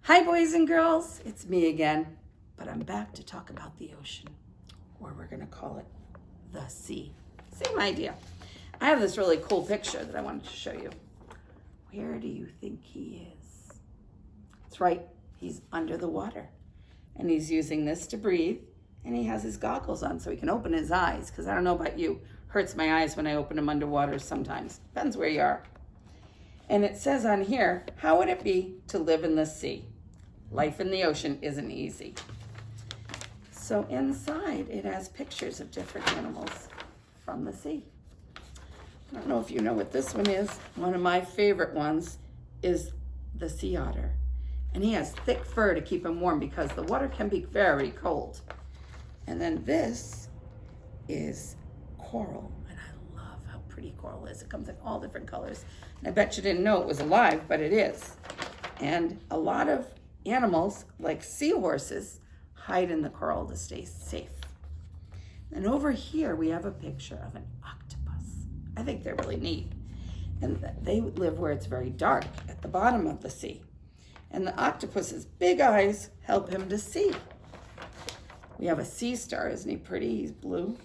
Hi, boys and girls. It's me again, but I'm back to talk about the ocean, or we're going to call it the sea. Same idea. I have this really cool picture that I wanted to show you. Where do you think he is? That's right. He's under the water, and he's using this to breathe, and he has his goggles on so he can open his eyes, because I don't know about you, hurts my eyes when I open them underwater sometimes. Depends where you are. And it says on here, how would it be to live in the sea? Life in the ocean isn't easy. So inside it has pictures of different animals from the sea. I don't know if you know what this one is. One of my favorite ones is the sea otter. And he has thick fur to keep him warm because the water can be very cold. And then this is coral. And I love how pretty coral is. It comes in all different colors. And I bet you didn't know it was alive, but it is. And a lot of animals, like seahorses, hide in the coral to stay safe. And over here, we have a picture of an octopus. I think they're really neat. And they live where it's very dark, at the bottom of the sea. And the octopus's big eyes help him to see. We have a sea star. Isn't he pretty? He's blue.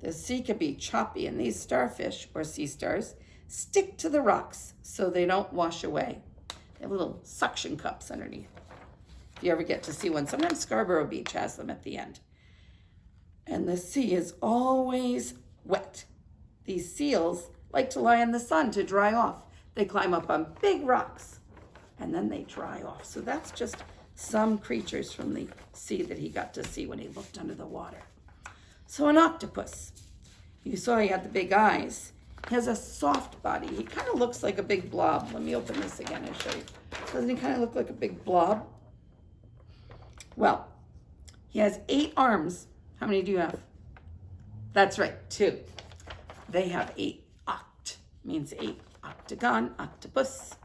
The sea can be choppy, and these starfish, or sea stars, stick to the rocks so they don't wash away. They have little suction cups underneath. If you ever get to see one, sometimes Scarborough Beach has them at the end. And the sea is always wet. These seals like to lie in the sun to dry off. They climb up on big rocks and then they dry off. So that's just some creatures from the sea that he got to see when he looked under the water. So an octopus, you saw he had the big eyes. He has a soft body. He kind of looks like a big blob. Let me open this again and show you. Doesn't he kind of look like a big blob? Well, he has 8 arms. How many do you have? That's right, 2. They have 8. Oct means 8. Octagon, octopus.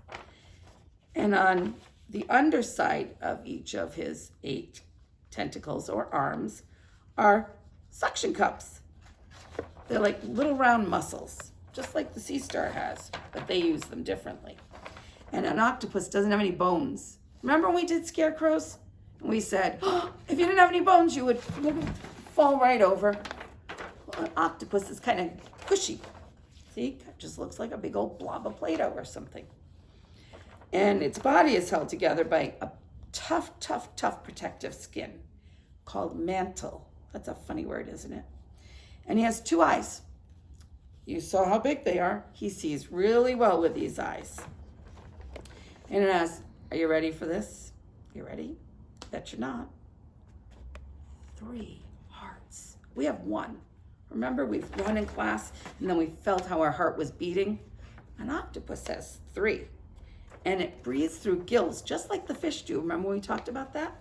And on the underside of each of his 8 tentacles or arms are suction cups. They're like little round muscles, just like the sea star has, but they use them differently. And an octopus doesn't have any bones. Remember when we did scarecrows? We said, oh, if you didn't have any bones, you would fall right over. Well, an octopus is kind of cushy. See, it just looks like a big old blob of Play-Doh or something. And its body is held together by a tough protective skin called mantle. That's a funny word, isn't it? And he has 2 eyes. You saw how big they are. He sees really well with these eyes. And it has, are you ready for this? You ready? Bet you're not. 3 hearts. We have 1. Remember, we've run in class and then we felt how our heart was beating? An octopus has 3. And it breathes through gills, just like the fish do. Remember when we talked about that?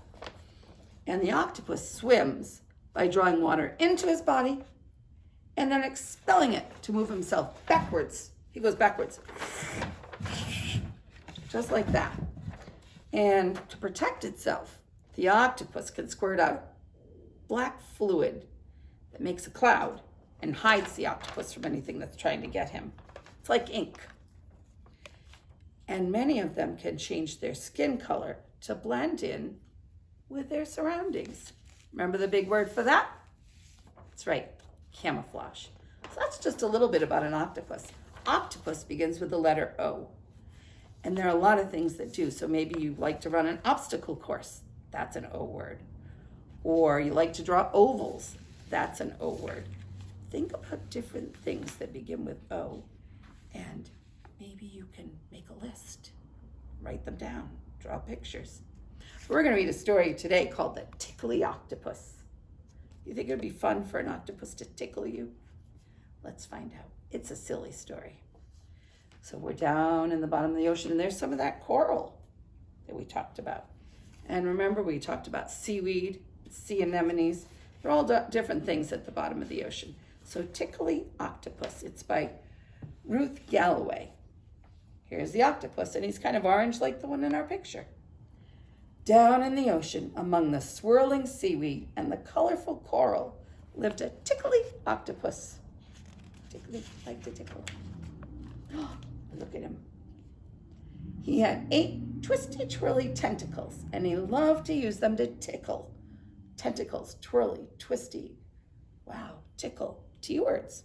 And the octopus swims by drawing water into his body and then expelling it to move himself backwards. He goes backwards. Just like that. And to protect itself, the octopus can squirt out black fluid that makes a cloud and hides the octopus from anything that's trying to get him. It's like ink. And many of them can change their skin color to blend in with their surroundings. Remember the big word for that? That's right, camouflage. So that's just a little bit about an octopus. Octopus begins with the letter O. And there are a lot of things that do. So maybe you like to run an obstacle course. That's an O word. Or you like to draw ovals. That's an O word. Think about different things that begin with O. And maybe you can make a list. Write them down. Draw pictures. We're going to read a story today called The Tickly Octopus. You think it would be fun for an octopus to tickle you? Let's find out. It's a silly story. So we're down in the bottom of the ocean, and there's some of that coral that we talked about. And remember, we talked about seaweed, sea anemones. They're all different things at the bottom of the ocean. So Tickly Octopus. It's by Ruth Galloway. Here's the octopus, and he's kind of orange like the one in our picture. Down in the ocean, among the swirling seaweed and the colorful coral, lived a tickly octopus. Tickly, like to tickle. Look at him. He had 8 twisty, twirly tentacles, and he loved to use them to tickle. Tentacles, twirly, twisty. Wow, tickle, 2 words.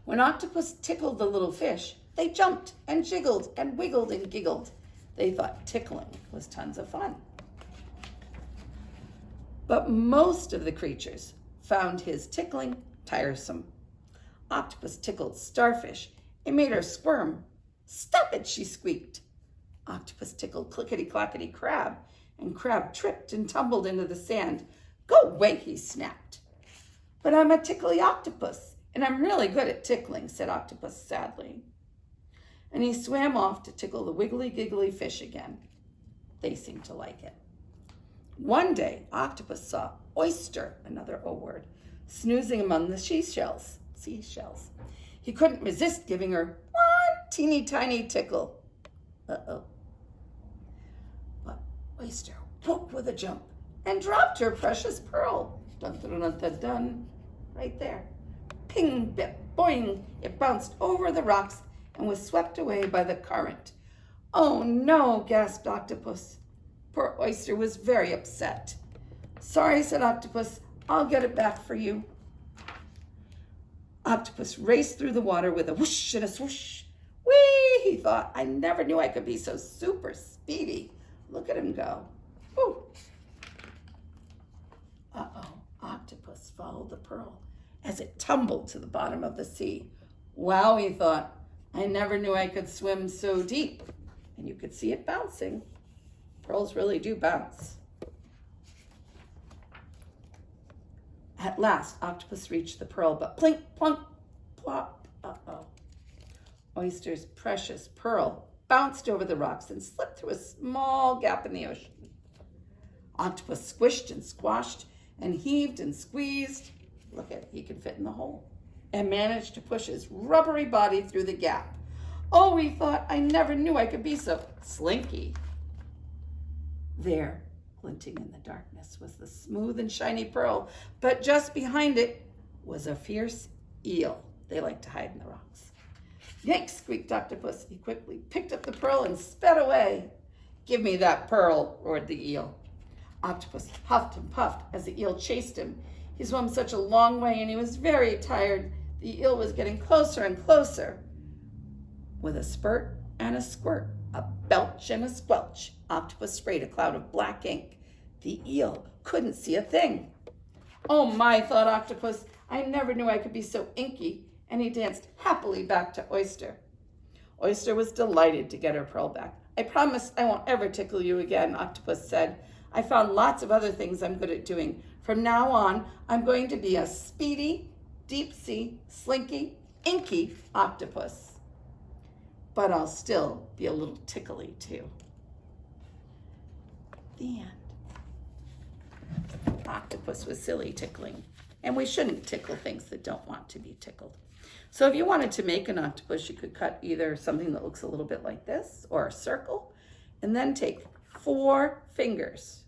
When Octopus tickled the little fish, they jumped and jiggled and wiggled and giggled. They thought tickling was tons of fun. But most of the creatures found his tickling tiresome. Octopus tickled Starfish. It made her squirm. "Stop it," she squeaked. Octopus tickled Clickety-Clackety Crab, and Crab tripped and tumbled into the sand. "Go away," he snapped. "But I'm a Tickly Octopus, and I'm really good at tickling," said Octopus sadly. And he swam off to tickle the wiggly-giggly fish again. They seemed to like it. One day, Octopus saw Oyster, another O word, snoozing among the seashells. He couldn't resist giving her one teeny tiny tickle. Uh-oh. But Oyster whooped with a jump and dropped her precious pearl. Dun, dun, dun, dun, dun. Right there. Ping, bip, boing. It bounced over the rocks and was swept away by the current. "Oh no," gasped Octopus. Poor Oyster was very upset. "Sorry," said Octopus. "I'll get it back for you." Octopus raced through the water with a whoosh and a swoosh. "Whee," he thought. "I never knew I could be so super speedy. Look at him go." Woo. Uh-oh, Octopus followed the pearl as it tumbled to the bottom of the sea. "Wow," he thought. "I never knew I could swim so deep." And you could see it bouncing. Pearls really do bounce. At last, Octopus reached the pearl, but plink, plunk, plop. Uh-oh. Oyster's precious pearl bounced over the rocks and slipped through a small gap in the ocean. Octopus squished and squashed and heaved and squeezed. Look at it, he could fit in the hole. And managed to push his rubbery body through the gap. "Oh," he thought, "I never knew I could be so slinky." There, glinting in the darkness, was the smooth and shiny pearl, but just behind it was a fierce eel. They like to hide in the rocks. "Yank," squeaked Octopus. He quickly picked up the pearl and sped away. "Give me that pearl," roared the eel. Octopus huffed and puffed as the eel chased him. He swam such a long way and he was very tired. The eel was getting closer and closer. With a spurt and a squirt, a belch and a squelch, Octopus sprayed a cloud of black ink. The eel couldn't see a thing. "Oh my," thought Octopus, "I never knew I could be so inky," and he danced happily back to Oyster. Oyster was delighted to get her pearl back. "I promise I won't ever tickle you again," Octopus said. "I found lots of other things I'm good at doing. From now on, I'm going to be a speedy, deep-sea, slinky, inky octopus. But I'll still be a little tickly too." The end. Octopus was silly tickling, and we shouldn't tickle things that don't want to be tickled. So if you wanted to make an octopus, you could cut either something that looks a little bit like this or a circle, and then take 4 fingers,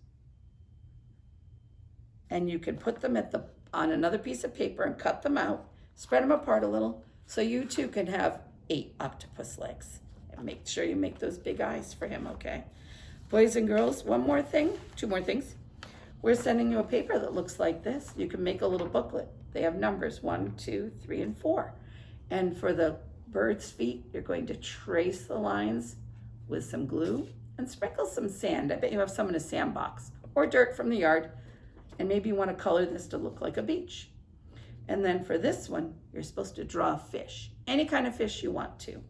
and you can put them on another piece of paper and cut them out, spread them apart a little, so you too can have 8 octopus legs. And make sure you make those big eyes for him, okay? Boys and girls, 2 more things. We're sending you a paper that looks like this. You can make a little booklet. They have numbers 1, 2, 3, and 4. And for the bird's feet, you're going to trace the lines with some glue and sprinkle some sand. I bet you have some in a sandbox or dirt from the yard. And maybe you want to color this to look like a beach. And then for this one, you're supposed to draw a fish, any kind of fish you want to.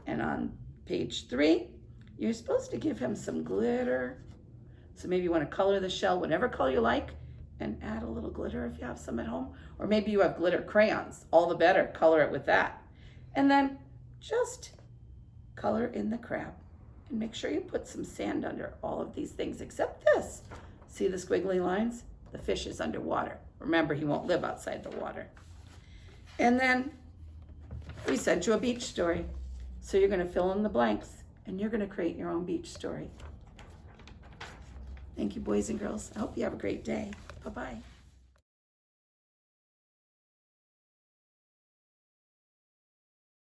And on page 3, you're supposed to give him some glitter. So maybe you want to color the shell whatever color you like and add a little glitter if you have some at home. Or maybe you have glitter crayons, all the better, color it with that. And then just color in the crab. And make sure you put some sand under all of these things except this. See the squiggly lines? The fish is underwater. Remember, he won't live outside the water. And then we sent you a beach story. So you're going to fill in the blanks and you're going to create your own beach story. Thank you, boys and girls. I hope you have a great day. Bye-bye.